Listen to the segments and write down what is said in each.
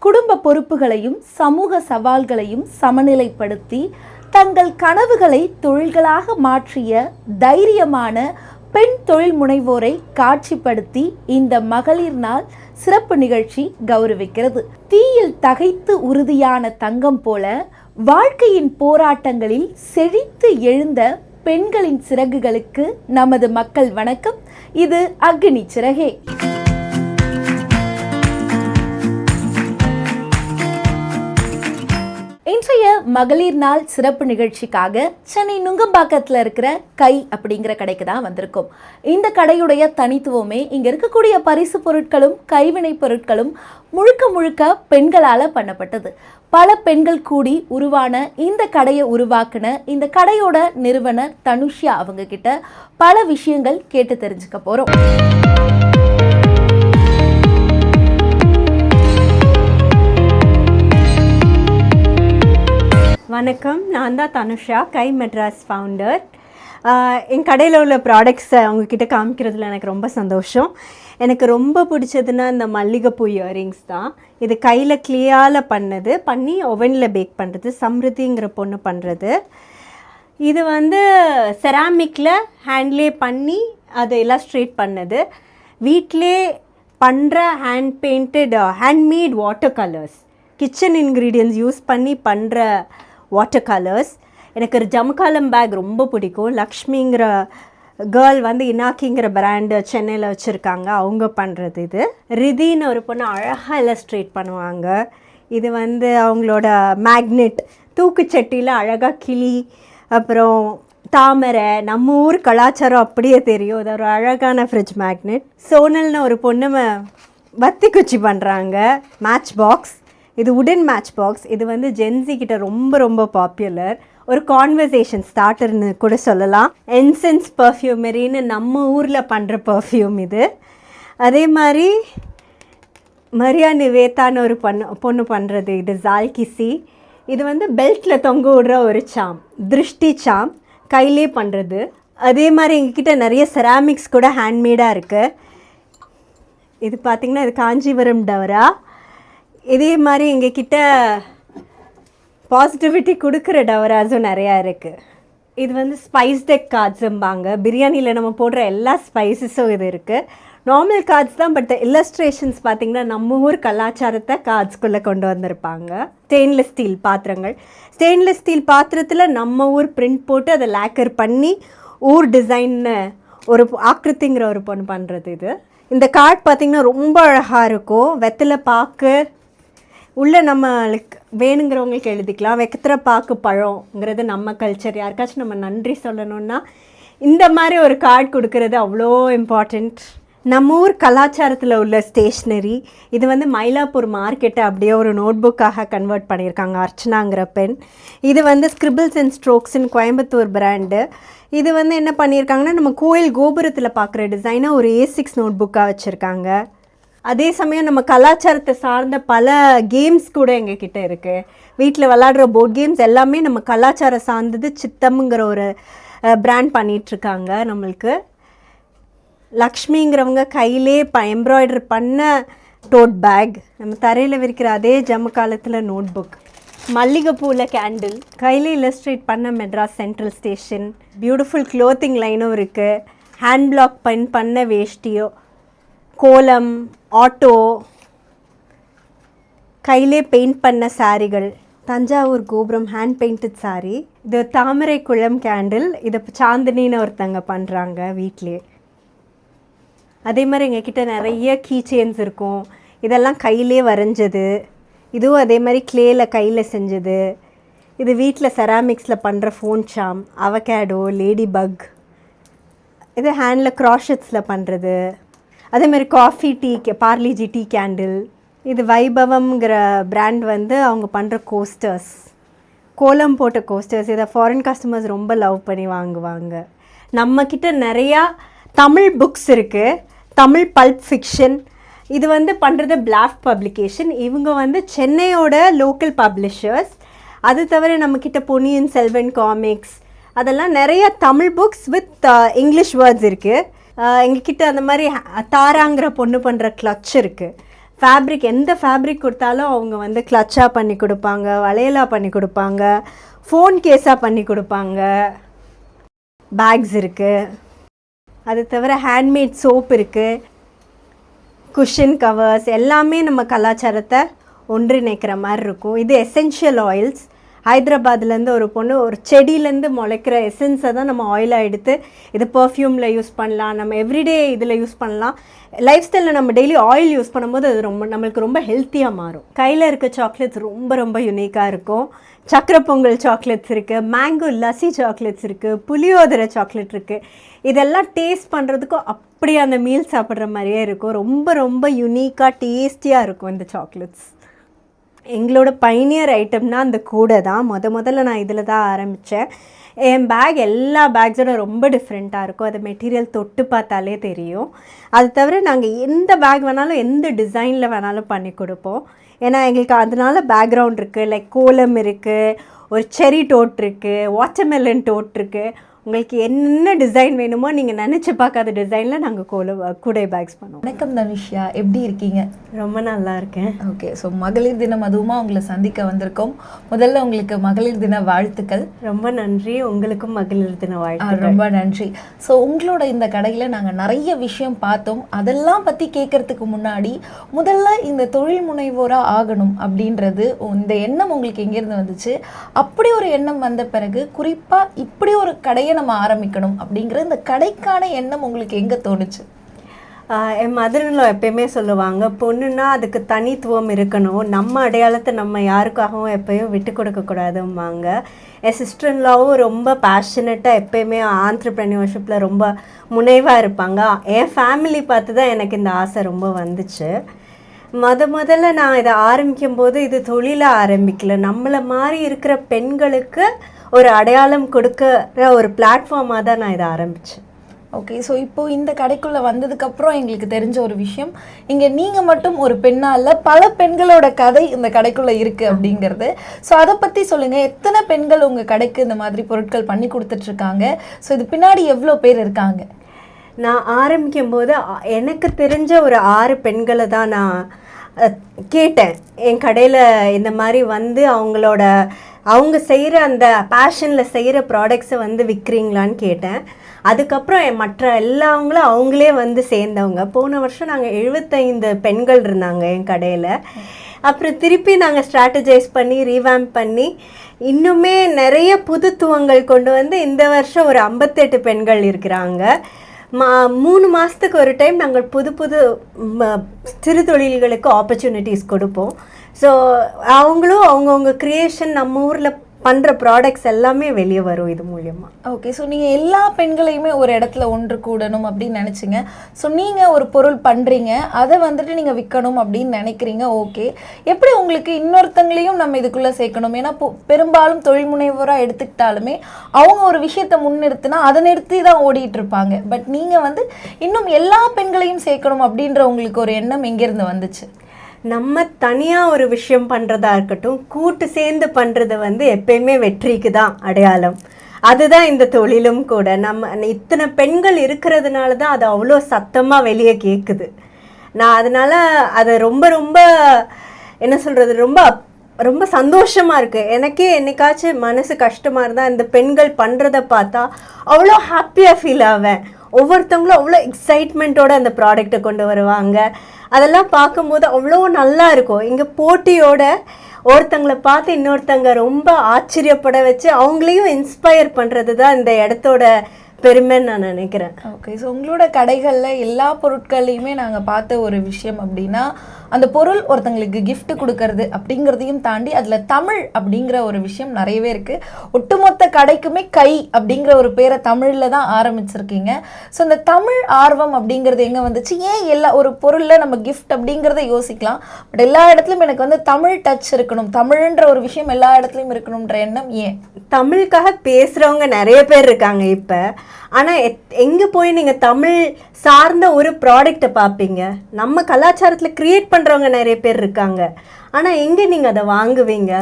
குடும்ப பொறுப்புகளையும் சமூக சவால்களையும் சமநிலைப்படுத்தி தங்கள் கனவுகளை தொழில்களாக மாற்றிய தைரியமான பெண் தொழில் முனைவோரை காட்சிப்படுத்தி இந்த மகளிர் நாள் சிறப்பு நிகழ்ச்சி கௌரவிக்கிறது. தீயில் தகைத்து உறுதியான தங்கம் போல வாழ்க்கையின் போராட்டங்களில் செழித்து எழுந்த பெண்களின் சிறகுகளுக்கு நமது மக்கள் வணக்கம். இது அக்னி சிறகே. இன்றைய மகளிர் நாள் சிறப்பு நிகழ்ச்சிக்காக சென்னை நுங்கம்பாக்கத்தில் இருக்கிற கை அப்படிங்கிற கடைக்கு தான் வந்திருக்கோம். இந்த கடையுடைய தனித்துவமே இங்கே இருக்கக்கூடிய பரிசு பொருட்களும் கைவினை பொருட்களும் முழுக்க முழுக்க பெண்களால் பண்ணப்பட்டது. பல பெண்கள் கூடி உருவான இந்த கடையை உருவாக்குன இந்த கடையோட நிறுவனர் தனுஷ்யா அவங்க கிட்ட பல விஷயங்கள் கேட்டு தெரிஞ்சுக்க போகிறோம். வணக்கம், நான் தான் தனுஷா, கை மெட்ராஸ் ஃபவுண்டர். என் கடையில் உள்ள ப்ராடக்ட்ஸை அவங்கக்கிட்ட காமிக்கிறதுல எனக்கு ரொம்ப சந்தோஷம். எனக்கு ரொம்ப பிடிச்சதுன்னா இந்த மல்லிகைப்பூ இயரிங்ஸ் தான். இது கையில் கிளியால் பண்ணி ஓவனில் பேக் பண்ணுறது, சம்ருதிங்கிற பொண்ணு பண்ணுறது. இது வந்து செராமிக்கில் ஹேண்ட்லே பண்ணி அதை இல்லஸ்ட்ரேட் பண்ணது. வீட்டிலே பண்ணுற handmade water colours, kitchen ingredients use பண்ணி பண்ணுற வாட்டர் கலர்ஸ். எனக்கு ஒரு ஜமுக்காலம் பேக் ரொம்ப பிடிக்கும். லக்ஷ்மிங்கிற கேர்ள் வந்து இனாக்கிங்கிற பிராண்டு சென்னையில் வச்சுருக்காங்க, அவங்க பண்ணுறது. இது ரிதின்னு ஒரு பொண்ணு அழகாக இல்லஸ்ட்ரேட் பண்ணுவாங்க. இது வந்து அவங்களோட மேக்னெட், தூக்குச்சட்டியில் அழகாக கிளி, அப்புறம் தாமரை, நம்ம ஊர் கலாச்சாரம் அப்படியே தெரியும். அது ஒரு அழகான ஃப்ரிட்ஜ் மேக்னெட். சோனல்னு ஒரு பொண்ணு வத்தி குச்சி பண்ணுறாங்க, மேட்ச் பாக்ஸ். இது உடன் மேட்ச் பாக்ஸ். இது வந்து ஜென்சி கிட்ட ரொம்ப பாப்புலர். ஒரு கான்வர்சேஷன் ஸ்டார்டர்னு கூட சொல்லலாம். என்சென்ஸ் பர்ஃப்யூமரின்னு நம்ம ஊரில் பண்ணுற பர்ஃப்யூம் இது. அதே மாதிரி மரியா நிவேதான்னு ஒரு பொண்ணு பண்ணுறது. இது ஜால்கிசி. இது வந்து பெல்ட்டில் தொங்க விடுற ஒரு சாம், திருஷ்டி சாம், கையிலே பண்ணுறது. அதே மாதிரி எங்ககிட்ட நிறைய செராமிக்ஸ் கூட ஹேண்ட்மேடாக இருக்குது. இது பார்த்திங்கன்னா இது காஞ்சிபுரம் டவரா. இதே மாதிரி எங்ககிட்ட பாசிட்டிவிட்டி கொடுக்குற டவராஸும் நிறையா இருக்குது. இது வந்து ஸ்பைஸ் டெக் கார்ட்ஸும்பாங்க. பிரியாணியில் நம்ம போடுற எல்லா ஸ்பைசஸும் இது இருக்குது. நார்மல் கார்ட்ஸ் தான், பட் இல்லஸ்ட்ரேஷன்ஸ் பார்த்திங்கன்னா நம்ம ஊர் கலாச்சாரத்தை கார்ட்ஸ்குள்ளே கொண்டு வந்திருப்பாங்க. ஸ்டெயின்லெஸ் ஸ்டீல் பாத்திரங்கள். ஸ்டெயின்லெஸ் ஸ்டீல் பாத்திரத்தில் நம்ம ஊர் பிரிண்ட் போட்டு அதை லேக்கர் பண்ணி ஊர் டிசைன்னு ஒரு ஆக்ருத்திங்கிற ஒரு பொண்ணு பண்ணுறது. இது இந்த கார்ட் பார்த்திங்கன்னா ரொம்ப அழகாக இருக்கும். வெத்தலை பாக்கு உள்ளே நம்மளுக்கு வேணுங்கிறவங்களுக்கு எழுதிக்கலாம். வெத்தலை பாக்கு பழங்கிறது நம்ம கல்ச்சர். யாருக்காச்சும் நம்ம நன்றி சொல்லணுன்னா இந்த மாதிரி ஒரு கார்டு கொடுக்கறது அவ்வளோ இம்பார்ட்டண்ட். நம்ம ஊர் கலாச்சாரத்தில் உள்ள ஸ்டேஷ்னரி. இது வந்து மயிலாப்பூர் மார்க்கெட்டை அப்படியே ஒரு நோட் புக்காக கன்வெர்ட் பண்ணியிருக்காங்க அர்ச்சனாங்கிற பெண். இது வந்து ஸ்கிரிபிள்ஸ் அண்ட் ஸ்ட்ரோக்ஸ்ன்னு கோயம்புத்தூர் பிராண்டு. இது வந்து என்ன பண்ணியிருக்காங்கன்னா நம்ம கோயில் கோபுரத்தில் பார்க்குற டிசைனை ஒரு A6 நோட் புக்காக வச்சுருக்காங்க. அதே சமயம் நம்ம கலாச்சாரத்தை சார்ந்த பல கேம்ஸ் கூட எங்ககிட்ட இருக்குது. வீட்டில் விளாடுற போர்ட் கேம்ஸ் எல்லாமே நம்ம கலாச்சாரம் சார்ந்தது. சித்தம்ங்கிற ஒரு பிராண்ட் பண்ணிகிட்ருக்காங்க நம்மளுக்கு. லக்ஷ்மிங்கிறவங்க கையிலே எம்ப்ராய்டர் பண்ண டோட் பேக். நம்ம தரையில் விரிக்கிற அதே ஜம்மு காலத்தில் நோட் புக். மல்லிகைப்பூவில் கேண்டில், கையிலே இல்லஸ்ட்ரேட் பண்ண Madras central station. Beautiful clothing லைனும் இருக்குது. ஹேண்ட் பிளாக் பண்ண வேஷ்டியோ, கோலம், ஆட்டோ, கையிலே பெயிண்ட் பண்ண சாரிகள். தஞ்சாவூர் கோபுரம் ஹேண்ட் பெயிண்டட் சாரி. இது தாமரை குளம் கேண்டில். இதை சாந்தினின்னு ஒருத்தங்க பண்ணுறாங்க வீட்டிலே. அதே மாதிரி எங்ககிட்ட நிறைய கீ செயின்ஸ் இருக்கும். இதெல்லாம் கையிலே வரைஞ்சது. இதுவும் அதே மாதிரி க்ளேயில் கையில் செஞ்சது. இது வீட்டில் செராமிக்ஸில் பண்ணுற ஃபோன் சாம், அவகேடோ, லேடி பக். இது ஹேண்டில் க்ராஷெட்ஸில் பண்ணுறது. அதேமாதிரி coffee tea, Parle-G tea candle. இது வைபவம்ங்கிற பிராண்ட் வந்து அவங்க பண்ணுற கோஸ்டர்ஸ், கோலம் போட்ட கோஸ்டர்ஸ். இதை ஃபாரின் கஸ்டமர்ஸ் ரொம்ப லவ் பண்ணி வாங்குவாங்க. நம்மக்கிட்ட நிறையா தமிழ் புக்ஸ் இருக்குது. Tamil bulb fiction. இது வந்து பண்ணுறது பிளாஃப் பப்ளிகேஷன். இவங்க வந்து சென்னையோட லோக்கல் பப்ளிஷர்ஸ். அது தவிர நம்மக்கிட்ட பொன்னியின் செல்வன் காமிக்ஸ், அதெல்லாம் நிறைய Tamil books with English words இருக்குது. எங்ககிட்ட அந்த மாதிரி தாராங்கிற பொண்ணு பண்ணுற கிளட்ச் இருக்குது. ஃபேப்ரிக் எந்த ஃபேப்ரிக் கொடுத்தாலும் அவங்க வந்து கிளச்சாக பண்ணி கொடுப்பாங்க, வளையலாக பண்ணி கொடுப்பாங்க, ஃபோன் கேஸாக பண்ணி கொடுப்பாங்க, பேக்ஸ் இருக்குது. அது தவிர ஹேண்ட்மேட் சோப் இருக்குது, குஷன் கவர்ஸ், எல்லாமே நம்ம கலாச்சாரத்தை ஒன்றிணைக்கிற மாதிரி இருக்கும். இது எசென்ஷியல் ஆயில்ஸ். ஹைதராபாத்லேருந்து ஒரு பொண்ணு ஒரு செடியிலேருந்து முளைக்கிற எசன்ஸை தான் நம்ம ஆயிலாக எடுத்து இது பர்ஃப்யூமில் யூஸ் பண்ணலாம், நம்ம எவ்ரிடே இதில் யூஸ் பண்ணலாம். லைஃப் ஸ்டைலில் நம்ம டெய்லி ஆயில் யூஸ் பண்ணும்போது அது நம்மளுக்கு ரொம்ப ஹெல்த்தியாக மாறும். கையில் இருக்க சாக்லேட்ஸ் ரொம்ப ரொம்ப யுனிக்காக இருக்கும். சக்கரை பொங்கல் சாக்லேட்ஸ் இருக்குது, மேங்கோ லஸ்ஸி சாக்லேட்ஸ் இருக்குது, புளியோதரை சாக்லேட் இருக்குது. இதெல்லாம் டேஸ்ட் பண்ணுறதுக்கும் அப்படியே அந்த மீல் சாப்பிட்ற மாதிரியே இருக்கும். ரொம்ப ரொம்ப யுனிக்காக டேஸ்டியாக இருக்கும் இந்த சாக்லேட்ஸ். எங்களோட பைனியர் ஐட்டம்னா அந்த கூடை தான். முதல்ல நான் இதில் தான் ஆரம்பித்தேன். என் பேக் எல்லா பேக்ஸோட ரொம்ப டிஃப்ரெண்ட்டாக இருக்கும். அது மெட்டீரியல் தொட்டு பார்த்தாலே தெரியும். அது தவிர நாங்கள் எந்த பேக் வேணாலும் எந்த டிசைனில் வேணாலும் பண்ணி கொடுப்போம். ஏன்னா எங்களுக்கு அதனால பேக்ரவுண்ட் இருக்குது. லைக் கோலம் இருக்குது, ஒரு செரி டோட் இருக்குது, வாட்டர்மெலன் டோட் இருக்குது. உங்களுக்கு என்ன டிசைன் வேணுமோ நீங்கள் நினச்சி பார்க்காத டிசைனில் நாங்கள் கூடை பேக்ஸ் பண்ணுவோம். வணக்கம் தனுஷ்யா, எப்படி இருக்கீங்க? ரொம்ப நல்லா இருக்கேன். ஓகே, ஸோ மகளிர் தினம் அதுவுமா உங்களை சந்திக்க வந்திருக்கோம். முதல்ல உங்களுக்கு மகளிர் தின வாழ்த்துக்கள். ரொம்ப நன்றி. உங்களுக்கும் மகளிர் தின வாழ்த்துக்கள். ரொம்ப நன்றி. ஸோ உங்களோட இந்த கடையில் நாங்கள் நிறைய விஷயம் பார்த்தோம். அதெல்லாம் பற்றி கேட்கறதுக்கு முன்னாடி முதல்ல இந்த தொழில் முனைவோராக ஆகணும் அப்படின்றது இந்த எண்ணம் உங்களுக்கு எங்கேருந்து வந்துச்சு? அப்படி ஒரு எண்ணம் வந்த பிறகு குறிப்பாக இப்படி ஒரு கடையை நம்ம ஆரம்பிக்கணும் அப்படிங்கிற இந்த கடைக்கான எண்ணம் உங்களுக்கு எங்கே தோணுச்சு? என் மதர்ல எப்பயுமே சொல்லுவாங்க, பொண்ணுன்னா அதுக்கு தனித்துவம் இருக்கணும், நம்ம அடையாளத்தை நம்ம யாருக்காகவும் எப்பயும் விட்டு கொடுக்கக்கூடாதும்பாங்க. என் சிஸ்டர்லாவும் ரொம்ப பேஷனட்டாக எப்பயுமே ஆண்டர்ப்ரெனியர்ஷிப்பில் ரொம்ப முனைவாக இருப்பாங்க. என் ஃபேமிலி பார்த்து தான் எனக்கு இந்த ஆசை ரொம்ப வந்துச்சு. முதல்ல நான் இதை ஆரம்பிக்கும் போது இது தொழிலை ஆரம்பிக்கல, நம்மளை மாதிரி இருக்கிற பெண்களுக்கு ஒரு அடையாளம் கொடுக்குற ஒரு பிளாட்ஃபார்மாக தான் நான் இதை ஆரம்பித்தேன். ஓகே, ஸோ இப்போது இந்த கடைக்குள்ளே வந்ததுக்கப்புறம் எங்களுக்கு தெரிஞ்ச ஒரு விஷயம், இங்கே நீங்கள் மட்டும் ஒரு பெண்ணால் பல பெண்களோட கதை இந்த கடைக்குள்ளே இருக்குது அப்படிங்கிறது. ஸோ அதை பற்றி சொல்லுங்கள். எத்தனை பெண்கள் உங்கள் கடைக்கு இந்த மாதிரி பொருட்கள் பண்ணி கொடுத்துட்ருக்காங்க? ஸோ இது பின்னாடி எவ்வளோ பேர் இருக்காங்க? நான் ஆரம்பிக்கும் போது எனக்கு தெரிஞ்ச ஒரு 6 பெண்களை தான் நான் கேட்டேன். என் கடையில் இந்த மாதிரி வந்து அவங்க செய்கிற அந்த பேஷனில் செய்கிற ப்ராடக்ட்ஸை வந்து விற்கிறீங்களான்னு கேட்டேன். அதுக்கப்புறம் மற்ற எல்லாவங்களும் அவங்களே வந்து சேர்ந்தவங்க. போன வருஷம் நாங்கள் 75 பெண்கள் இருந்தாங்க என் கடையில். அப்புறம் திருப்பி நாங்கள் ஸ்ட்ராட்டஜைஸ் பண்ணி ரீவேம்ப் பண்ணி இன்னுமே நிறைய புதுத்துவங்கள் கொண்டு வந்து இந்த வருஷம் ஒரு 58 பெண்கள் இருக்கிறாங்க. 3 மாதத்துக்கு ஒரு டைம் நாங்கள் புது சிறு தொழில்களுக்கு ஆப்பர்ச்சுனிட்டிஸ் கொடுப்போம். ஸோ அவங்களும் அவங்கவுங்க க்ரியேஷன் நம்ம ஊரில் பண்ணுற ப்ராடக்ட்ஸ் எல்லாமே வெளியே வரும் இது மூலியமாக. ஓகே, ஸோ நீங்கள் எல்லா பெண்களையுமே ஒரு இடத்துல ஒன்று கூடணும் அப்படின்னு நினச்சிங்க. ஸோ நீங்கள் ஒரு பொருள் பண்ணுறீங்க, அதை வந்துட்டு நீங்கள் விற்கணும் அப்படின்னு நினைக்கிறீங்க. ஓகே, எப்படி உங்களுக்கு இன்னொருத்தங்களையும் நம்ம இதுக்குள்ளே சேர்க்கணும்? ஏன்னா பெரும்பாலும் தொழில் முனைவோராக எடுத்துக்கிட்டாலுமே அவங்க ஒரு விஷயத்தை முன்னிறுத்தினா அதை நிறுத்தி தான் ஓடிட்டு இருப்பாங்க. பட் நீங்கள் வந்து இன்னும் எல்லா பெண்களையும் சேர்க்கணும் அப்படின்ற உங்களுக்கு ஒரு எண்ணம் எங்கேருந்து வந்துச்சு? நம்ம தனியாக ஒரு விஷயம் பண்ணுறதா இருக்கட்டும், கூட்டு சேர்ந்து பண்ணுறது வந்து எப்பயுமே வெற்றிக்கு தான் அடையாளம். அதுதான் இந்த தொழிலும் கூட. நம்ம இத்தனை பெண்கள் இருக்கிறதுனால தான் அது அவ்வளோ சத்தமாக வெளியே கேட்குது. நான் அதனால் அதை ரொம்ப ரொம்ப என்ன சொல்கிறது, ரொம்ப ரொம்ப சந்தோஷமாக இருக்குது. எனக்கே என்னைக்காச்சும் மனசு கஷ்டமாக இருந்தால் இந்த பெண்கள் பண்ணுறதை பார்த்தா அவ்வளோ ஹாப்பியாக ஃபீல் ஆவேன். ஒவ்வொருத்தவங்களும் அவ்வளோ எக்ஸைட்மெண்ட்டோடு அந்த ப்ராடக்டை கொண்டு வருவாங்க. அதெல்லாம் பார்க்கும்போது அவ்வளோ நல்லா இருக்கும். இங்கே போட்டியோட ஒருத்தங்களை பார்த்து இன்னொருத்தங்க ரொம்ப ஆச்சரியப்பட வச்சு அவங்களையும் இன்ஸ்பயர் பண்ணுறது தான் இந்த இடத்தோட பெருமைன்னு நான் நினைக்கிறேன். ஓகே, ஸோ உங்களோட கடைகளில் எல்லா பொருட்கள்லையுமே நாங்கள் பார்த்த ஒரு விஷயம் அப்படின்னா அந்த பொருள் ஒருத்தங்களுக்கு gift கொடுக்கறது அப்படிங்கிறதையும் தாண்டி அதில் தமிழ் அப்படிங்கிற ஒரு விஷயம் நிறையவே இருக்குது. ஒட்டுமொத்த கடைக்குமே கை அப்படிங்கிற ஒரு பேரை தமிழில் தான் ஆரம்பிச்சிருக்கீங்க. ஸோ இந்த தமிழ் ஆர்வம் அப்படிங்கிறது எங்கே வந்துச்சு? ஏன் எல்லா ஒரு பொருளில் நம்ம gift அப்படிங்கிறத யோசிக்கலாம், பட் எல்லா இடத்துலையும் எனக்கு வந்து தமிழ் டச் இருக்கணும், தமிழ்ன்ற ஒரு விஷயம் எல்லா இடத்துலையும் இருக்கணுன்ற எண்ணம் ஏன்? தமிழுக்காக பேசுகிறவங்க நிறைய பேர் இருக்காங்க இப்போ. ஆனால் எங்கே போய் நீங்கள் தமிழ் சார்ந்த ஒரு ப்ராடக்டை பார்ப்பீங்க? நம்ம கலாச்சாரத்தில் க்ரியேட் பண்ணுறவங்க நிறைய பேர் இருக்காங்க. ஆனால் எங்கே நீங்கள் அதை வாங்குவீங்க?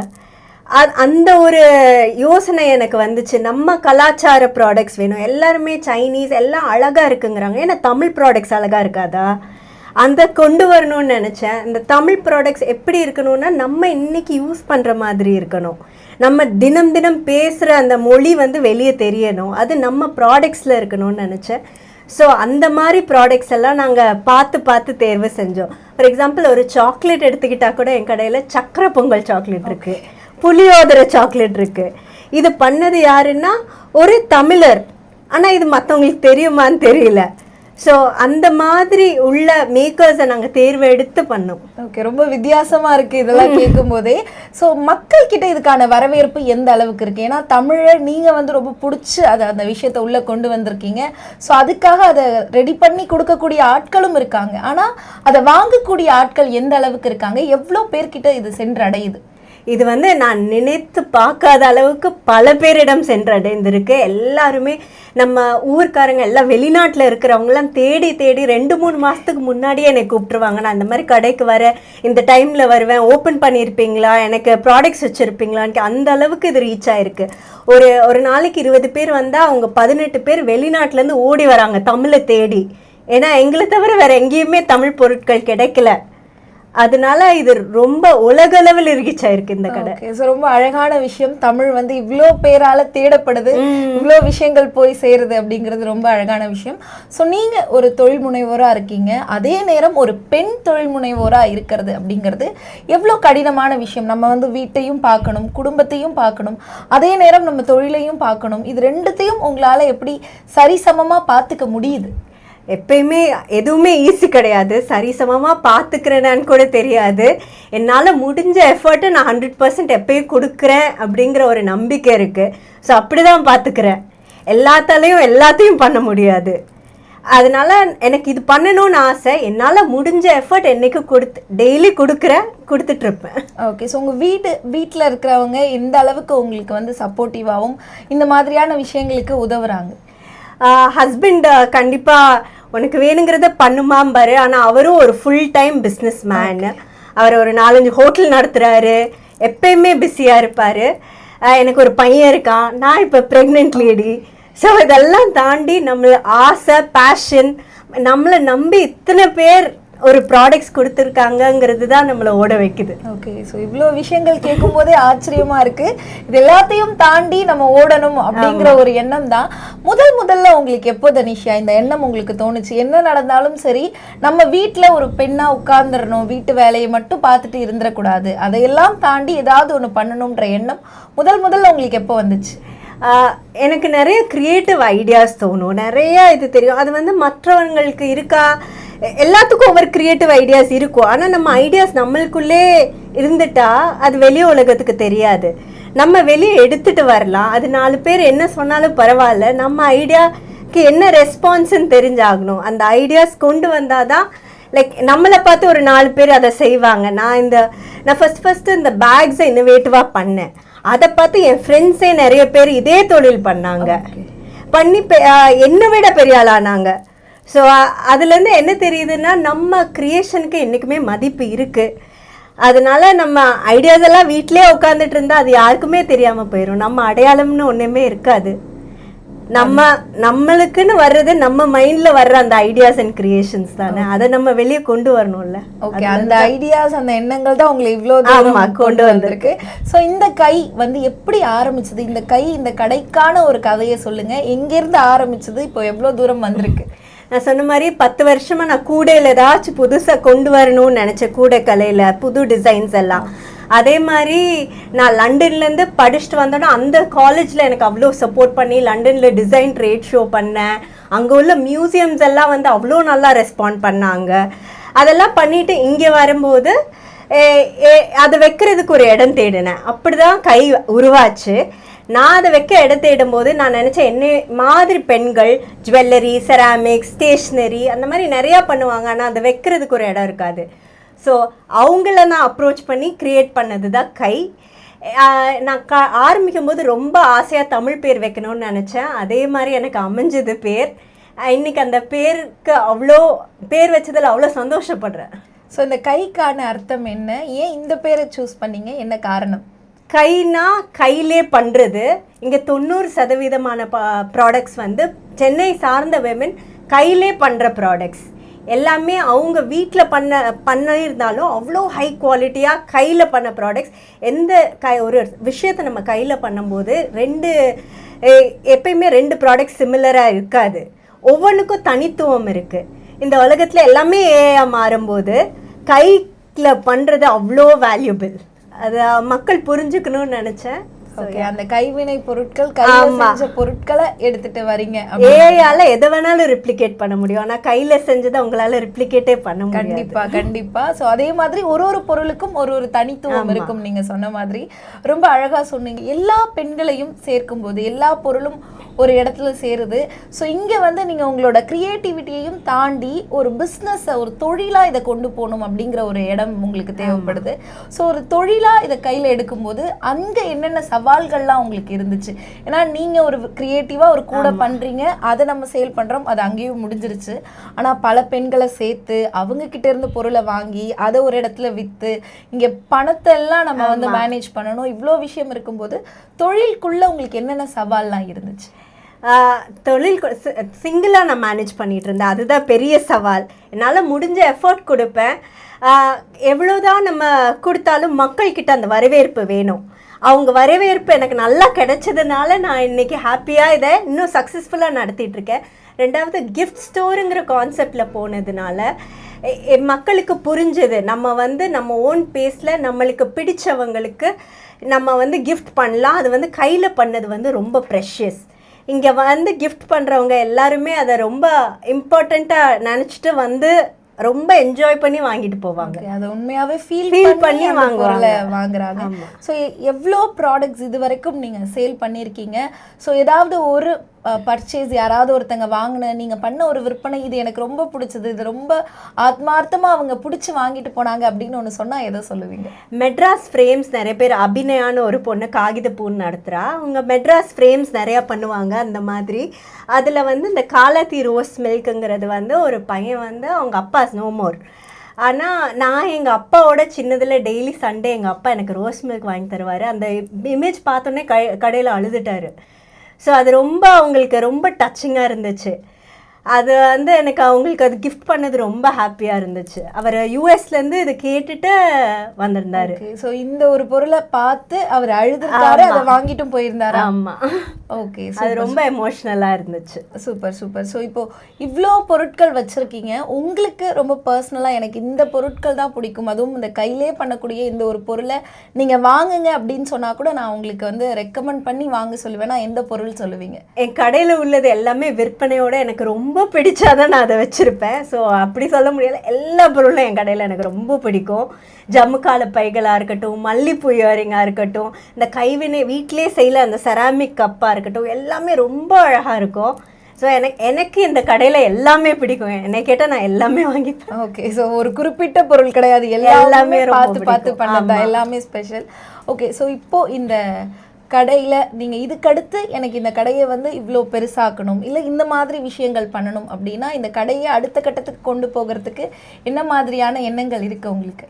அந்த ஒரு யோசனை எனக்கு வந்துச்சு. நம்ம கலாச்சார ப்ராடக்ட்ஸ் வேணும். எல்லாருமே சைனீஸ் எல்லாம் அழகாக இருக்குங்கிறாங்க, ஏன்னா தமிழ் ப்ராடக்ட்ஸ் அழகாக இருக்காதா? அந்த கொண்டு வரணும்னு நினச்சேன். இந்த தமிழ் ப்ராடக்ட்ஸ் எப்படி இருக்கணும்னா நம்ம இன்னைக்கு யூஸ் பண்ணுற மாதிரி இருக்கணும். நம்ம தினம் தினம் பேசுகிற அந்த மொழி வந்து வெளியே தெரியணும். அது நம்ம ப்ராடக்ட்ஸில் இருக்கணும்னு நினச்சேன். ஸோ அந்த மாதிரி ப்ராடக்ட்ஸ் எல்லாம் நாங்கள் பார்த்து பார்த்து தேர்வு செஞ்சோம். ஃபார் எக்ஸாம்பிள் ஒரு சாக்லேட் எடுத்துக்கிட்டால் கூட என் கடையில் சக்கரை பொங்கல் சாக்லேட் இருக்குது, புளியோதரை சாக்லேட் இருக்குது. இது பண்ணது யாருன்னா ஒரு தமிழர். ஆனால் இது மற்றவங்களுக்கு தெரியுமான்னு தெரியல. ஸோ அந்த மாதிரி உள்ள மேக்கர்ஸை நாங்கள் தேர்வு எடுத்து பண்ணோம். ஓகே, ரொம்ப வித்தியாசமாக இருக்குது இதெல்லாம் கேட்கும் போதே. ஸோ மக்கள்கிட்ட இதுக்கான வரவேற்பு எந்த அளவுக்கு இருக்குது? ஏன்னா தமிழை நீங்கள் வந்து ரொம்ப பிடிச்சி அதை அந்த விஷயத்தை உள்ளே கொண்டு வந்திருக்கீங்க. ஸோ அதுக்காக அதை ரெடி பண்ணி கொடுக்கக்கூடிய ஆட்களும் இருக்காங்க. ஆனால் அதை வாங்கக்கூடிய ஆட்கள் எந்த அளவுக்கு இருக்காங்க? எவ்வளோ பேர்கிட்ட இது சென்றடையுது? இது வந்து நான் நினைத்து பார்க்காத அளவுக்கு பல பேரிடம் சென்றடைந்திருக்கு. எல்லாருமே நம்ம ஊர்க்காரங்க எல்லாம் வெளிநாட்டில் இருக்கிறவங்களாம் தேடி தேடி 2-3 மாதத்துக்கு முன்னாடியே என்னை கூப்பிட்டுருவாங்க. நான் இந்த மாதிரி கடைக்கு வரேன், இந்த டைமில் வருவேன், ஓப்பன் பண்ணியிருப்பீங்களா, எனக்கு ப்ராடக்ட்ஸ் வச்சுருப்பீங்களான்னு. அந்த அளவுக்கு இது ரீச் ஆகிருக்கு. ஒரு நாளைக்கு 20 பேர் வந்தால் அவங்க 18 பேர் வெளிநாட்டிலேருந்து ஓடி வராங்க தமிழை தேடி. ஏன்னா எங்களை தவிர வேறு எங்கேயுமே தமிழ் பொருட்கள் கிடைக்கல. அதனால இது ரொம்ப உலகளவில் ரீச் ஆயிருக்கு இந்த கடை. ரொம்ப அழகான விஷயம். தமிழ் வந்து இவ்வளோ பேரால தேடப்படுது, இவ்வளோ விஷயங்கள் போய் சேருது அப்படிங்கிறது ரொம்ப அழகான விஷயம். ஸோ நீங்க ஒரு தொழில் முனைவோரா இருக்கீங்க, அதே நேரம் ஒரு பெண் தொழில் முனைவோரா இருக்கிறது அப்படிங்கிறது எவ்வளோ கடினமான விஷயம். நம்ம வந்து வீட்டையும் பார்க்கணும், குடும்பத்தையும் பார்க்கணும், அதே நேரம் நம்ம தொழிலையும் பார்க்கணும். இது ரெண்டுத்தையும் உங்களால எப்படி சரிசமமா பார்த்துக்க முடியுது? எப்பயுமே எதுவுமே ஈஸி கிடையாது. சரிசமமாக பார்த்துக்கிறேனான்னு கூட தெரியாது. என்னால் முடிஞ்ச எஃபர்ட்டை நான் 100% எப்பயும் கொடுக்குறேன் அப்படிங்கிற ஒரு நம்பிக்கை இருக்குது. ஸோ அப்படி தான் பார்த்துக்கிறேன். எல்லாத்தையும் பண்ண முடியாது. அதனால் எனக்கு இது பண்ணணும்னு ஆசை. என்னால் முடிஞ்ச எஃபர்ட் என்றைக்கு டெய்லி கொடுத்துட்ருப்பேன். ஓகே. ஸோ உங்கள் வீட்டில் இருக்கிறவங்க எந்த அளவுக்கு உங்களுக்கு வந்து சப்போர்ட்டிவாகவும் இந்த மாதிரியான விஷயங்களுக்கு உதவுறாங்க? ஹஸ்பண்ட் கண்டிப்பாக உனக்கு வேணுங்கிறத பண்ணுமாம்பாரு. ஆனால் அவரும் ஒரு ஃபுல் டைம் பிஸ்னஸ் மேன். அவர் ஒரு 4-5 ஹோட்டல் நடத்துகிறாரு, எப்பயுமே பிஸியாக இருப்பார். எனக்கு ஒரு பையன் இருக்கான், நான் இப்போ ப்ரெக்னென்ட் லேடி. ஸோ இதெல்லாம் தாண்டி நம்மளை ஆசை, பேஷன், நம்மளை நம்பி இத்தனை பேர் ஒரு ப்ராடக்ட்ஸ் கொடுத்துருக்காங்கங்கிறது தான் நம்மளை ஓட வைக்குது. ஓகே. ஸோ இவ்வளோ விஷயங்கள் கேட்கும் போதே ஆச்சரியமாக இருக்குது. இது எல்லாத்தையும் தாண்டி நம்ம ஓடணும் அப்படிங்கிற ஒரு எண்ணம் தான் முதல்ல உங்களுக்கு எப்போ தனிஷா இந்த எண்ணம் உங்களுக்கு தோணுச்சு? என்ன நடந்தாலும் சரி, நம்ம வீட்டில் ஒரு பெண்ணாக உட்கார்ந்துடணும், வீட்டு வேலையை மட்டும் பார்த்துட்டு இருந்துடக்கூடாது, அதையெல்லாம் தாண்டி ஏதாவது ஒன்று பண்ணணுன்ற எண்ணம் முதல்ல உங்களுக்கு எப்போ வந்துச்சு? எனக்கு நிறைய க்ரியேட்டிவ் ஐடியாஸ் தோணும், நிறைய இது தெரியும். அது வந்து மற்றவங்களுக்கு இருக்கா? எல்லாத்துக்கும் ஒவ்வொரு க்ரியேட்டிவ் ஐடியாஸ் இருக்கும். ஆனால் நம்ம ஐடியாஸ் நம்மளுக்குள்ளே இருந்துட்டா அது வெளியே உலகத்துக்கு தெரியாது. நம்ம வெளியே எடுத்துகிட்டு வரலாம். அது 4 பேர் என்ன சொன்னாலும் பரவாயில்ல, நம்ம ஐடியாவுக்கு என்ன ரெஸ்பான்ஸ்ன்னு தெரிஞ்சாகணும். அந்த ஐடியாஸ் கொண்டு வந்தால் தான் லைக் நம்மளை பார்த்து ஒரு 4 பேர் அதை செய்வாங்க. நான் ஃபஸ்ட்டு இந்த பேக்ஸை இன்னோவேட்டிவாக பண்ணேன். அதை பார்த்து என் ஃப்ரெண்ட்ஸே நிறைய பேர் இதே தொழில் பண்ணாங்க, பண்ணி என்னை விட பெரிய ஆளானாங்க. ஸோ அதுலேருந்து என்ன தெரியுதுன்னா நம்ம க்ரியேஷனுக்கு என்றைக்குமே மதிப்பு இருக்குது. அதனால நம்ம ஐடியாஸ் எல்லாம் வீட்டிலே உட்காந்துட்டு இருந்தால் அது யாருக்குமே தெரியாமல் போயிடும். நம்ம அடையாளம்னு ஒன்றுமே இருக்காது. நம்மளுக்குன்னு வர்றது நம்ம மைண்ட்ல வர்ற அந்த ஐடியாஸ் அண்ட் கிரியேஷன்ஸ் தானே, அதை நம்ம வெளியே கொண்டு வரணும்ல. ஓகே. அந்த ஐடியாஸ், அந்த எண்ணங்கள் தான் உங்களை இவ்வளோ தூரம் கொண்டு வந்திருக்கு. ஸோ இந்த கை வந்து எப்படி ஆரம்பிச்சது? இந்த கடைக்கான ஒரு கதையை சொல்லுங்க. எங்கேருந்து ஆரம்பிச்சது, இப்போ எவ்வளோ தூரம் வந்திருக்கு? நான் சொன்ன மாதிரி 10 வருஷமாக நான் கூடையில் ஏதாச்சும் புதுசாக கொண்டு வரணும்னு நினச்சேன். கூடை கலையில் புது டிசைன்ஸ் எல்லாம். அதே மாதிரி நான் லண்டன்லேருந்து படிச்சுட்டு வந்தோன்னா அந்த காலேஜில் எனக்கு அவ்வளோ சப்போர்ட் பண்ணி லண்டனில் டிசைன் ட்ரேட் ஷோ பண்ணேன். அங்கே உள்ள மியூசியம்ஸ் எல்லாம் வந்து அவ்வளோ நல்லா ரெஸ்பாண்ட் பண்ணாங்க. அதெல்லாம் பண்ணிவிட்டு இங்கே வரும்போது அதை வைக்கிறதுக்கு ஒரு இடம் தேடினேன். அப்படி தான் கை உருவாச்சு. நான் அதை வைக்க இடம் தேடும் போது நான் நினச்சேன், என்ன மாதிரி பெண்கள் ஜுவல்லரி, செராமிக்ஸ், ஸ்டேஷ்னரி அந்த மாதிரி நிறையா பண்ணுவாங்க, ஆனால் அதை வைக்கிறதுக்கு ஒரு இடம் இருக்காது. ஸோ அவங்கள நான் அப்ரோச் பண்ணி க்ரியேட் பண்ணது தான் கை. நான் ஆரம்பிக்கும் போது ரொம்ப ஆசையாக தமிழ் பேர் வைக்கணும்னு நினச்சேன். அதே மாதிரி எனக்கு அமைஞ்சது பேர். இன்றைக்கி அந்த பேருக்கு அவ்வளோ பேர் வச்சதில் அவ்வளோ சந்தோஷப்படுறேன். ஸோ இந்த கைக்கான அர்த்தம் என்ன? ஏன் இந்த பேரை சூஸ் பண்ணீங்க? என்ன காரணம்? கைனா கையிலே பண்ணுறது. இங்கே 90% ப்ராடக்ட்ஸ் வந்து சென்னை சார்ந்த விமன் கையிலே பண்ணுற ப்ராடக்ட்ஸ். எல்லாமே அவங்க வீட்டில் பண்ணியிருந்தாலும் அவ்வளோ ஹை குவாலிட்டியாக கையில் பண்ண ப்ராடக்ட்ஸ். ஒரு விஷயத்தை நம்ம கையில் பண்ணும்போது எப்பயுமே 2 ப்ராடக்ட்ஸ் சிமிலராக இருக்காது. ஒவ்வொன்றுக்கும் தனித்துவம் இருக்குது. இந்த உலகத்தில் எல்லாமே ஏஐயாக மாறும்போது கையில் பண்ணுறது அவ்வளோ வேல்யூபிள். அதை மக்கள் புரிஞ்சுக்கணும்னு நினச்சேன். ஓகே, அந்த கைவினை பொருட்கள், கையில செஞ்ச பொருட்களை எடுத்துட்டு வரீங்க. ஏஐயால எதை வேணாலும் ரிப்ளிகேட் பண்ண முடியும், ஆனா கையில செஞ்சதை உங்களால ரிப்ளிகேட்டே பண்ண முடியாது. கண்டிப்பா கண்டிப்பா. ஸோ அதே மாதிரி ஒரு பொருளுக்கும் ஒரு தனித்துவம் இருக்கும். நீங்க சொன்ன மாதிரி ரொம்ப அழகா சொன்னீங்க. எல்லா பெண்களையும் சேர்க்கும் போது எல்லா பொருளும் ஒரு இடத்துல சேருது. ஸோ இங்கே வந்து நீங்கள் உங்களோட க்ரியேட்டிவிட்டியையும் தாண்டி ஒரு பிஸ்னஸை, ஒரு தொழிலாக இதை கொண்டு போகணும் அப்படிங்கிற ஒரு இடம் உங்களுக்கு தேவைப்படுது. ஸோ ஒரு தொழிலாக இதை கையில் எடுக்கும்போது அங்கே என்னென்ன சவால்கள்லாம் உங்களுக்கு இருந்துச்சு? ஏன்னா நீங்கள் ஒரு க்ரியேட்டிவாக ஒரு கூட பண்ணுறீங்க, அதை நம்ம சேல் பண்ணுறோம், அது அங்கேயும் முடிஞ்சிருச்சு. ஆனால் பல பெண்களை சேர்த்து அவங்கக்கிட்ட இருந்து பொருளை வாங்கி அதை ஒரு இடத்துல விற்று இங்கே பணத்தை எல்லாம் நம்ம வந்து மேனேஜ் பண்ணணும். இவ்வளோ விஷயம் இருக்கும்போது தொழிலுக்குள்ளே உங்களுக்கு என்னென்ன சவால்லாம் இருந்துச்சு? தொழில் சிங்கிளாக நான் மேனேஜ் பண்ணிகிட்டு இருந்தேன். அதுதான் பெரிய சவால். என்னால் முடிஞ்ச எஃபர்ட் கொடுப்பேன். எவ்வளோதான் நம்ம கொடுத்தாலும் மக்கள்கிட்ட அந்த வரவேற்பு வேணும். அவங்க வரவேற்பு எனக்கு நல்லா கிடைச்சதுனால நான் இன்றைக்கி ஹாப்பியாக இதை இன்னும் சக்ஸஸ்ஃபுல்லாக நடத்திட்டுருக்கேன். 2வது கிஃப்ட் ஸ்டோருங்கிற கான்செப்டில் போனதுனால மக்களுக்கு புரிஞ்சது, நம்ம வந்து நம்ம ஓன் பேஸில் நம்மளுக்கு பிடிச்சவங்களுக்கு நம்ம வந்து கிஃப்ட் பண்ணலாம். அது வந்து கையில் பண்ணது வந்து ரொம்ப ப்ரெஷியஸ். இங்கே வந்து கிஃப்ட் பண்ணுறவங்க எல்லாருமே அதை ரொம்ப இம்பார்ட்டண்ட்டாக நினச்சிட்டு வந்து ரொம்ப என்ஜாய் பண்ணி வாங்கிட்டு போவாங்க. அதை உண்மையாகவே ஃபீல் பண்ணி வாங்குறாங்க. ஸோ எவ்வளோ ப்ராடக்ட்ஸ் இது வரைக்கும் நீங்கள் சேல் பண்ணியிருக்கீங்க? ஸோ ஏதாவது ஒரு பர்ச்சேஸ் யாராவது ஒருத்தங்க வாங்கின, நீங்கள் பண்ண ஒரு விற்பனை, இது எனக்கு ரொம்ப பிடிச்சது, இது ரொம்ப ஆத்மார்த்தமாக அவங்க பிடிச்சி வாங்கிட்டு போனாங்க அப்படின்னு ஒன்று சொன்னால் எதை சொல்லுவீங்க? மெட்ராஸ் ஃப்ரேம்ஸ் நிறைய பேர், அபிநயான்னு ஒரு பொண்ணு காகித பூன்னு நடத்துகிறா. அவங்க மெட்ராஸ் ஃப்ரேம்ஸ் நிறையா பண்ணுவாங்க. அந்த மாதிரி அதில் வந்து இந்த காலாத்தி ரோஸ் மில்க்குங்கிறது வந்து ஒரு பையன் வந்து அவங்க அப்பா நோமோர். ஆனால் நான் எங்கள் அப்பாவோட சின்னதில் டெய்லி சண்டே எங்கள் அப்பா எனக்கு ரோஸ் மில்க் வாங்கி தருவார். அந்த இமேஜ் பார்த்தோன்னே கடையில் அழுதுட்டார். ஸோ அது ரொம்ப அவங்களுக்கு ரொம்ப டச்சிங்காக இருந்துச்சு. அது வந்து எனக்கு அவங்களுக்கு அது கிஃப்ட் பண்ணது ரொம்ப ஹாப்பியாக இருந்துச்சு. அவர் யூஎஸ்லேருந்து இதை கேட்டுட்டு வந்திருந்தாரு. ஸோ இந்த ஒரு பொருளை பார்த்து அவர் அழுதுருக்காரு, அதை வாங்கிட்டும் போயிருந்தாரு. ஆமாம், ஓகே. அது ரொம்ப எமோஷ்னலாக இருந்துச்சு. Super super. ஸோ இப்போது இவ்வளோ பொருட்கள் வச்சுருக்கீங்க. உங்களுக்கு ரொம்ப பர்சனலாக எனக்கு இந்த பொருட்கள் தான் பிடிக்கும், அதுவும் இந்த கையிலே பண்ணக்கூடிய இந்த ஒரு பொருளை நீங்கள் வாங்குங்க அப்படின்னு சொன்னால் கூட நான் உங்களுக்கு வந்து ரெக்கமெண்ட் பண்ணி வாங்க சொல்லுவேன். நான் எந்த பொருள் சொல்லுவீங்க? என் கடையில் உள்ளது எல்லாமே விற்பனையோட எனக்கு ரொம்ப பிடிச்சாதான் நான் அதை வச்சுருப்பேன். ஸோ அப்படி சொல்ல முடியல. எல்லா பொருளும் என் கடையில் எனக்கு ரொம்ப பிடிக்கும். ஜம்முக்கால பைகளாக இருக்கட்டும், மல்லிப்பூ இயரிங்காக இருக்கட்டும், இந்த கைவினை வீட்டிலே செய்யல அந்த செராமிக் கப்பாக இருக்கட்டும், எல்லாமே ரொம்ப அழகாக இருக்கும். ஸோ எனக்கு இந்த கடையில் எல்லாமே பிடிக்கும். என்னை கேட்டால் நான் எல்லாமே வாங்கிப்பேன். ஓகே. ஸோ ஒரு குறிப்பிட்ட பொருள் கிடையாது, எல்லாமே பார்த்து பண்ணதா, எல்லாமே ஸ்பெஷல். ஓகே. ஸோ இப்போது இந்த கடையில் நீங்கள் இதுக்கடுத்து எனக்கு இந்த கடையை வந்து இவ்வளோ பெருசாக்கணும், இல்லை இந்த மாதிரி விஷயங்கள் பண்ணணும் அப்படின்னா இந்த கடையை அடுத்த கட்டத்துக்கு கொண்டு போகிறதுக்கு என்ன மாதிரியான எண்ணங்கள் இருக்குது உங்களுக்கு?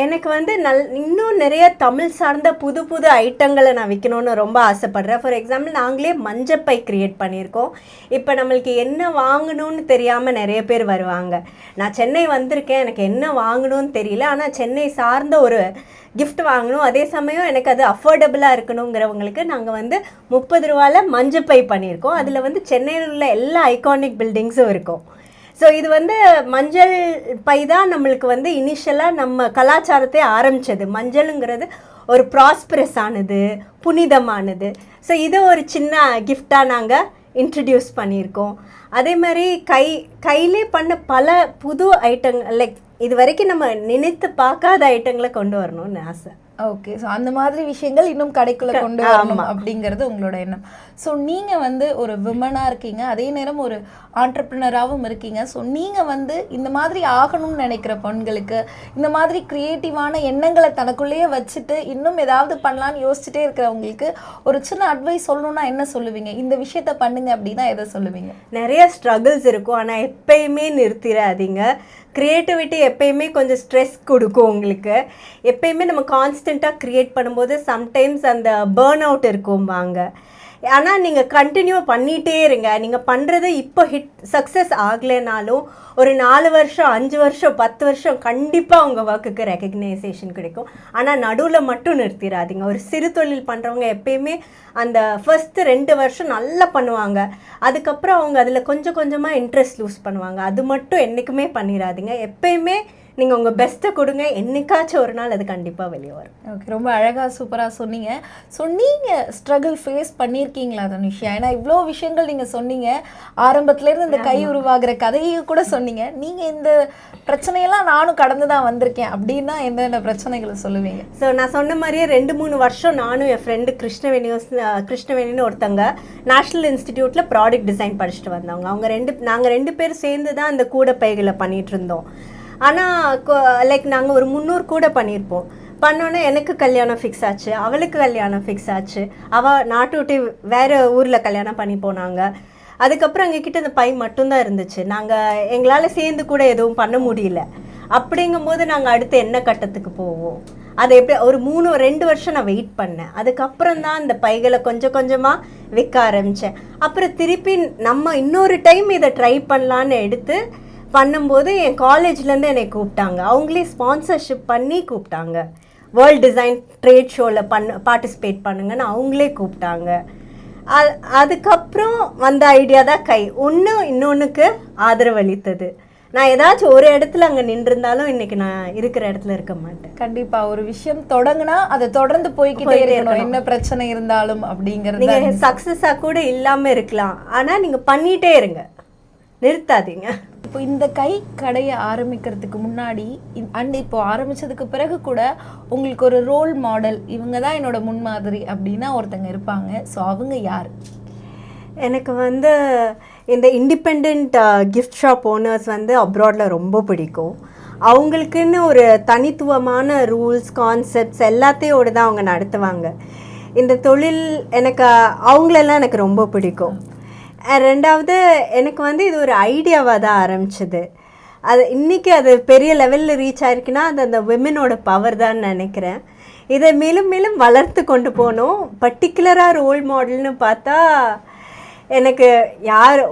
எனக்கு வந்து இன்னும் நிறைய தமிழ் சார்ந்த புது புது ஐட்டங்களை நான் விற்கணும்னு ரொம்ப ஆசைப்பட்றேன். ஃபார் எக்ஸாம்பிள், நாங்களே மஞ்சப்பை க்ரியேட் பண்ணியிருக்கோம். இப்போ நம்மளுக்கு என்ன வாங்கணும்னு தெரியாமல் நிறைய பேர் வருவாங்க. நான் சென்னை வந்திருக்கேன், எனக்கு என்ன வாங்கணும்னு தெரியல, ஆனால் சென்னை சார்ந்த ஒரு கிஃப்ட் வாங்கணும், அதே சமயம் எனக்கு அது அஃபோர்டபுளாக இருக்கணுங்கிறவங்களுக்கு நாங்கள் வந்து 30 ரூபாயில் மஞ்சப்பை பண்ணியிருக்கோம். அதில் வந்து சென்னையில் உள்ள எல்லா ஐகானிக் பில்டிங்ஸும் இருக்கும். ஸோ இது வந்து மஞ்சள் பை தான் நம்மளுக்கு வந்து இனிஷியலாக நம்ம கலாச்சாரத்தை ஆரம்பித்தது. மஞ்சளுங்கிறது ஒரு ப்ராஸ்பரஸ் ஆனது, புனிதமானது. ஸோ இதை ஒரு சின்ன கிஃப்டாக நாங்கள் இன்ட்ரடியூஸ் பண்ணியிருக்கோம். அதே மாதிரி கையிலே பண்ண பல புது ஐட்டங்கள், லைக் இது வரைக்கும் நம்ம நினைத்து பார்க்காத ஐட்டங்களை கொண்டு வரணும்னு ஆசை. ஓகே. ஸோ அந்த மாதிரி விஷயங்கள் இன்னும் கடைக்குள்ளே கொண்டு வரணும் அப்படிங்கிறது உங்களோட எண்ணம். ஸோ நீங்கள் வந்து ஒரு விமனாக இருக்கீங்க, அதே நேரம் ஒரு ஆண்டர்ப்ரினராகவும் இருக்கீங்க. ஸோ நீங்கள் வந்து இந்த மாதிரி ஆகணும்னு நினைக்கிற பெண்களுக்கு, இந்த மாதிரி க்ரியேட்டிவான எண்ணங்களை தனக்குள்ளேயே வச்சுட்டு இன்னும் ஏதாவது பண்ணலான்னு யோசிச்சுட்டே இருக்கிறவங்களுக்கு ஒரு சின்ன அட்வைஸ் சொல்லணும்னா என்ன சொல்லுவீங்க? இந்த விஷயத்த பண்ணுங்க அப்படின்னா எதை சொல்லுவீங்க? நிறைய ஸ்ட்ரகிள்ஸ் இருக்கும், ஆனால் எப்பயுமே நிறுத்திடாதீங்க. க்ரியேட்டிவிட்டி எப்பயுமே கொஞ்சம் ஸ்ட்ரெஸ் கொடுக்கும் உங்களுக்கு. எப்பயுமே நம்ம கான்ஸ்டண்ட்டாக க்ரியேட் பண்ணும்போது சம்டைம்ஸ் அந்த பேர்ன் அவுட் இருக்கும் வாங்க. ஆனால் நீங்கள் கண்டினியூ பண்ணிகிட்டே இருங்க. நீங்கள் பண்ணுறது இப்போ சக்ஸஸ் ஆகலைனாலும் ஒரு 4 வருஷம் 5 வருஷம் 10 வருஷம் கண்டிப்பாக உங்கள் ஒர்க்குக்கு ரெகக்னைசேஷன் கிடைக்கும். ஆனால் நடுவில் மட்டும் நிறுத்திடாதீங்க. ஒரு சிறு தொழில் பண்ணுறவங்க எப்பயுமே அந்த ஃபர்ஸ்ட்டு 2 வருஷம் நல்லா பண்ணுவாங்க. அதுக்கப்புறம் அவங்க அதில் கொஞ்சம் கொஞ்சமாக இன்ட்ரெஸ்ட் லூஸ் பண்ணுவாங்க. அது மட்டும் என்றைக்குமே பண்ணிடாதீங்க. எப்பயுமே நீங்கள் உங்கள் பெஸ்ட்டை கொடுங்க. என்னைக்காச்சும் ஒரு நாள் அது கண்டிப்பாக வெளியே வரும். ஓகே, ரொம்ப அழகாக சூப்பராக சொன்னீங்க. ஸோ நீங்கள் ஸ்ட்ரகிள் ஃபேஸ் பண்ணியிருக்கீங்களா தனுஷியா? ஏன்னா இவ்வளோ விஷயங்கள் நீங்கள் சொன்னீங்க. ஆரம்பத்துலேருந்து இந்த கை உருவாகிற கதையை கூட சொன்னீங்க. நீங்கள் இந்த பிரச்சனையெல்லாம் நானும் கடந்து தான் வந்திருக்கேன் அப்படின்னா என்னென்ன பிரச்சனைகளை சொல்லுவீங்க? ஸோ நான் சொன்ன மாதிரியே 2-3 வருஷம் நானும் என் ஃப்ரெண்டு கிருஷ்ணவேணின்னு ஒருத்தங்க நேஷ்னல் இன்ஸ்டிடியூட்டில் ப்ராடக்ட் டிசைன் படிச்சுட்டு வந்தவங்க. நாங்கள் 2 பேர் சேர்ந்து தான் இந்த கூடை பைகளை பண்ணிகிட்டு இருந்தோம். ஆனால் லைக் நாங்கள் ஒரு 300 கூட பண்ணியிருப்போம். பண்ணோன்னே எனக்கு கல்யாணம் ஃபிக்ஸ் ஆச்சு, அவளுக்கு கல்யாணம் ஃபிக்ஸ் ஆச்சு. அவள் நாட்டு விட்டு வேறு ஊரில் கல்யாணம் பண்ணி போனாங்க. அதுக்கப்புறம் எங்ககிட்ட இந்த பை மட்டும்தான் இருந்துச்சு. எங்களால் சேர்ந்து கூட எதுவும் பண்ண முடியல. அப்படிங்கும்போது நாங்கள் அடுத்து என்ன கட்டத்துக்கு போவோம்? அதை எப்படி ஒரு 2 வருஷம் நான் வெயிட் பண்ணேன். அதுக்கப்புறம் தான் இந்த பைகளை கொஞ்சம் கொஞ்சமாக விற்க ஆரம்பித்தேன். அப்புறம் திருப்பி நம்ம இன்னொரு டைம் இதை ட்ரை பண்ணலான்னு எடுத்து பண்ணும்போது என் காலேஜ்லேருந்து என்னை கூப்பிட்டாங்க. அவங்களே ஸ்பான்சர்ஷிப் பண்ணி கூப்பிட்டாங்க. வேர்ல்டு டிசைன் ட்ரேட் ஷோவில் பார்ட்டிசிபேட் பண்ணுங்கன்னு அவங்களே கூப்பிட்டாங்க. அதுக்கப்புறம் வந்த ஐடியா தான் கை. இன்னொன்றுக்கு ஆதரவளித்தது. நான் ஏதாச்சும் ஒரு இடத்துல அங்கே நின்றுருந்தாலும் இன்னைக்கு நான் இருக்கிற இடத்துல இருக்க மாட்டேன். கண்டிப்பாக ஒரு விஷயம் தொடங்கினா அதை தொடர்ந்து போய்கிட்டே இருக்கணும், என்ன பிரச்சனை இருந்தாலும் அப்படிங்கிறது. நீங்கள் சக்ஸஸாக கூட இல்லாமல் இருக்கலாம், ஆனால் நீங்கள் பண்ணிகிட்டே இருங்க, நிறுத்தாதீங்க. இப்போ இந்த கை கடையை ஆரம்பிக்கிறதுக்கு முன்னாடி அண்ட் இப்போ ஆரம்பித்ததுக்கு பிறகு கூட உங்களுக்கு ஒரு ரோல் மாடல், இவங்க தான் என்னோட முன்மாதிரி அப்படின்னா ஒருத்தங்க இருப்பாங்க. ஸோ அவங்க யார்? எனக்கு இந்த இண்டிபெண்ட் கிஃப்ட் ஷாப் ஓனர்ஸ் அப்ராடில் ரொம்ப பிடிக்கும். அவங்களுக்குன்னு ஒரு தனித்துவமான ரூல்ஸ் கான்செப்ட்ஸ் எல்லாத்தையோடு தான் அவங்க நடத்துவாங்க. இந்த தொழில் அவங்களெல்லாம் எனக்கு ரொம்ப பிடிக்கும். ரெண்டாவது எனக்கு இது ஒரு ஐடியாவாக தான் ஆரம்பிச்சது. அது இன்றைக்கி அது பெரிய லெவலில் ரீச் ஆயிருக்குன்னா அது அந்த விமனோட பவர் தான் நினைக்கிறேன். இதை மேலும் மேலும் வளர்த்து கொண்டு போகணும். பர்டிகுலராக ரோல் மாடல்னு பார்த்தா எனக்கு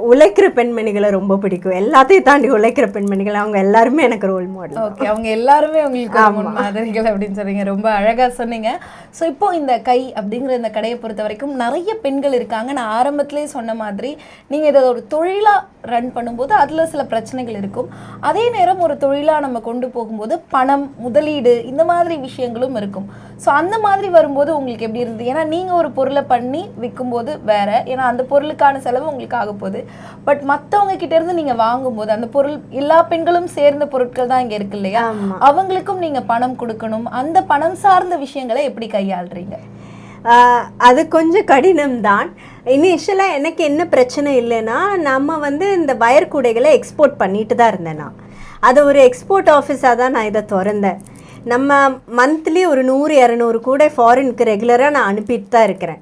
உழைக்கிற பெண்மணிகளை ரொம்ப பிடிக்கும். எல்லாத்தையும் தாண்டி உழைக்கிற பெண்மணிகள் அவங்க எல்லாருமே எனக்கு ரோல் மாடல். ஓகே, அவங்க எல்லாருமே உங்களுக்கு மாதிரிகள் அப்படின்னு சொன்னீங்க. ரொம்ப அழகாக சொன்னீங்க. ஸோ இப்போ இந்த கை அப்படிங்கிற இந்த கடையை பொறுத்த வரைக்கும் நிறைய பெண்கள் இருக்காங்க. நான் ஆரம்பத்திலேயே சொன்ன மாதிரி நீங்கள் இதை ஒரு தொழிலாக ரன் பண்ணும்போது அதில் சில பிரச்சனைகள் இருக்கும். அதே நேரம் ஒரு தொழிலாக நம்ம கொண்டு போகும்போது பணம், முதலீடு, இந்த மாதிரி விஷயங்களும் இருக்கும். ஸோ அந்த மாதிரி வரும்போது உங்களுக்கு எப்படி இருந்தது? ஏன்னா நீங்கள் ஒரு பொருளை பண்ணி விற்கும்போது வேற, ஏன்னா அந்த பொருளுக்கான செலவு உங்களுக்கு ஆக போகுது. பட் மற்றவங்க கிட்ட இருந்து நீங்கள் வாங்கும்போது அந்த பொருள் எல்லா பெண்களும் சேர்ந்த பொருட்கள் தான் இங்கே இருக்கு இல்லையா? அவங்களுக்கும் நீங்கள் பணம் கொடுக்கணும். அந்த பணம் சார்ந்த விஷயங்களை எப்படி கையாளுறீங்க? அது கொஞ்சம் கடினம்தான். இனிஷியலாக எனக்கு என்ன பிரச்சனை இல்லைன்னா, நம்ம இந்த வயர் கூடைகளை எக்ஸ்போர்ட் பண்ணிட்டு தான் இருந்தேன். அது ஒரு எக்ஸ்போர்ட் ஆஃபீஸாக தான் நான் இதை திறந்தேன். நம்ம மந்த்லி ஒரு 100-200 கூட ஃபாரினுக்கு ரெகுலராக நான் அனுப்பிட்டு தான் இருக்கிறேன்.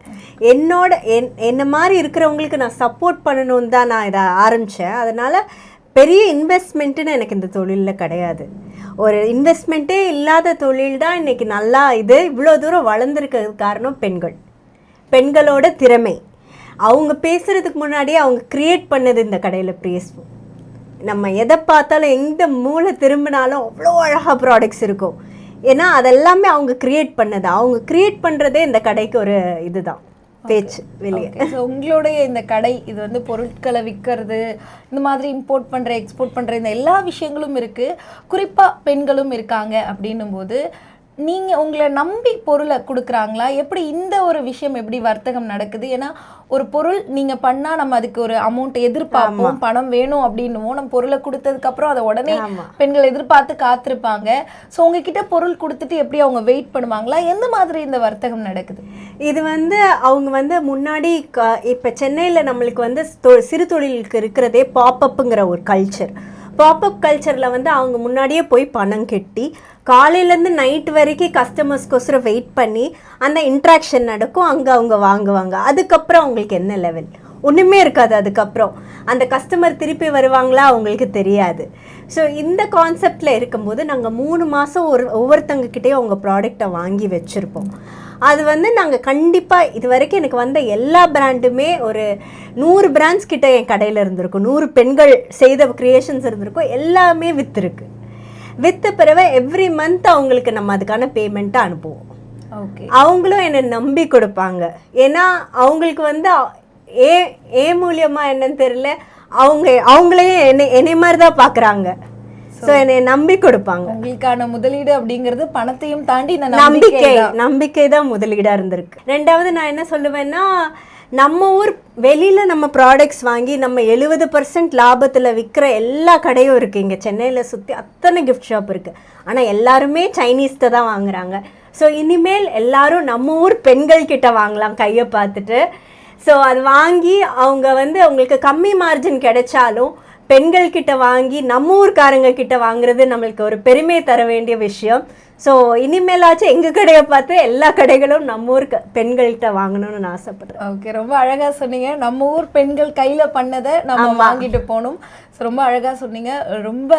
என்ன மாதிரி இருக்கிறவங்களுக்கு நான் சப்போர்ட் பண்ணணும்னு தான் நான் இதை ஆரம்பித்தேன். அதனால் பெரிய இன்வெஸ்ட்மெண்ட்டுன்னு எனக்கு இந்த தொழிலில் கிடையாது. ஒரு இன்வெஸ்ட்மெண்ட்டே இல்லாத தொழில் தான் இன்றைக்கி நல்லா இவ்வளோ தூரம் வளர்ந்துருக்கிறதுக்கு காரணம் பெண்களோட திறமை. அவங்க பேசுகிறதுக்கு முன்னாடியே அவங்க க்ரியேட் பண்ணது இந்த கடையில் பேசுவோம். நம்ம எதை பார்த்தாலும் எந்த மூளை திரும்பினாலும் அவ்வளோ அழகாக ப்ராடக்ட்ஸ் இருக்கும். ஏன்னா அதெல்லாமே அவங்க க்ரியேட் பண்ணது. அவங்க க்ரியேட் பண்ணுறதே இந்த கடைக்கு ஒரு இதுதான் பேச்சு வெளியே. ஸோ உங்களுடைய இந்த கடை இது பொருட்களை விற்கிறது, இந்த மாதிரி இம்போர்ட் பண்ணுற எக்ஸ்போர்ட் பண்ணுற இந்த எல்லா விஷயங்களும் இருக்குது. குறிப்பாக பெண்களும் இருக்காங்க அப்படின்னும் போது நீங்கள் உங்களை நம்பி பொருளை கொடுக்குறாங்களா? எப்படி இந்த ஒரு விஷயம் எப்படி வர்த்தகம் நடக்குது? ஏன்னா ஒரு பொருள் நீங்கள் பண்ணால் நம்ம அதுக்கு ஒரு அமௌண்ட் எதிர்பார்ப்போம், பணம் வேணும் அப்படின்னுவோம். நம்ம பொருளை கொடுத்ததுக்கப்புறம் அதை உடனே பெண்கள் எதிர்பார்த்து காத்திருப்பாங்க. ஸோ உங்ககிட்ட பொருள் கொடுத்துட்டு எப்படி அவங்க வெயிட் பண்ணுவாங்களா? எந்த மாதிரி இந்த வர்த்தகம் நடக்குது? இது அவங்க முன்னாடி இப்போ சென்னையில் நம்மளுக்கு சிறு தொழிலுக்கு இருக்கிறதே பாப்பப்புங்கிற ஒரு கல்ச்சர். பாப்அப் கல்ச்சரில் அவங்க முன்னாடியே போய் பணம் கட்டி காலையிலேருந்து நைட் வரைக்கும் கஸ்டமர்ஸ்க்கோசரம் வெயிட் பண்ணி அந்த இன்ட்ராக்ஷன் நடக்கும். அங்கே அவங்க வாங்குவாங்க. அதுக்கப்புறம் அவங்களுக்கு என்ன லெவல் ஒன்றுமே இருக்காது. அதுக்கப்புறம் அந்த கஸ்டமர் திருப்பி வருவாங்களா அவங்களுக்கு தெரியாது. ஸோ இந்த கான்செப்டில் இருக்கும்போது நாங்கள் 3 மாதம் ஒவ்வொருத்தங்கக்கிட்டேயும் அவங்க ப்ராடக்டை வாங்கி வச்சுருப்போம். அது வந்து நாங்கள் கண்டிப்பாக இது வரைக்கும் எனக்கு வந்த எல்லா பிராண்டுமே ஒரு 100 பிராண்ட்ஸ் கிட்ட என் கடையில் இருந்திருக்கும். 100 பெண்கள் செய்த க்ரியேஷன்ஸ் இருந்திருக்கும். எல்லாமே விற்றுருக்கு. விற்ற பிறகு எவ்ரி மந்த் அவங்களுக்கு நம்ம அதுக்கான பேமெண்ட்டை அனுப்புவோம். ஓகே. அவங்களும் என்னை நம்பி கொடுப்பாங்க. ஏன்னா அவங்களுக்கு வந்து ஏ மூலியமாக என்னன்னு தெரியல, அவங்களே என்னை மாதிரி தான் பார்க்குறாங்க. ஸோ என்னை நம்பி கொடுப்பாங்க. உங்களுக்கான முதலீடு அப்படிங்கிறது பணத்தையும் தாண்டி இந்த நம்பிக்கை தான் முதலீடாக இருந்திருக்கு. ரெண்டாவது நான் என்ன சொல்லுவேன்னா, நம்ம ஊர் வெளியில் நம்ம ப்ராடக்ட்ஸ் வாங்கி நம்ம 70% லாபத்தில் விற்கிற எல்லா கடையும் இருக்குது. இங்கே சென்னையில் சுற்றி அத்தனை கிஃப்ட் ஷாப் இருக்குது. ஆனால் எல்லாருமே சைனீஸ்கிட்ட தான் வாங்குறாங்க. ஸோ இனிமேல் எல்லாரும் நம்ம ஊர் பெண்கள் கிட்ட வாங்கலாம் கையை பார்த்துட்டு. ஸோ அது வாங்கி அவங்க வந்து அவங்களுக்கு கம்மி மார்ஜின் கிடைச்சாலும் பெண்கள் கிட்ட வாங்கி நம்ம ஊர்க்காரங்க கிட்ட வாங்குறது நம்மளுக்கு ஒரு பெருமை தர வேண்டிய விஷயம். ஸோ இனிமேலாச்சும் எங்கள் கடையை பார்த்து எல்லா கடைகளும் நம்ம ஊர் பெண்கள்கிட்ட வாங்கணும்னு நான் ஆசைப்படுறேன். ஓகே, ரொம்ப அழகாக சொன்னீங்க. நம்ம ஊர் பெண்கள் கையில் பண்ணதை நம்ம வாங்கிட்டு போகணும். ஸோ ரொம்ப அழகாக சொன்னீங்க. ரொம்ப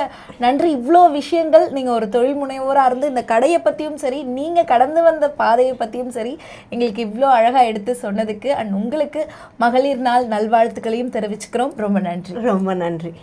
நன்றி. இவ்வளோ விஷயங்கள் நீங்கள் ஒரு தொழில் முனைவோராக இருந்து இந்த கடையை பற்றியும் சரி, நீங்கள் கடந்து வந்த பாதையை பற்றியும் சரி, எங்களுக்கு இவ்வளோ அழகாக எடுத்து சொன்னதுக்கு அண்ட் உங்களுக்கு மகளிர் நாள் நல்வாழ்த்துக்களையும் தெரிவிச்சுக்கிறோம். ரொம்ப நன்றி. ரொம்ப நன்றி.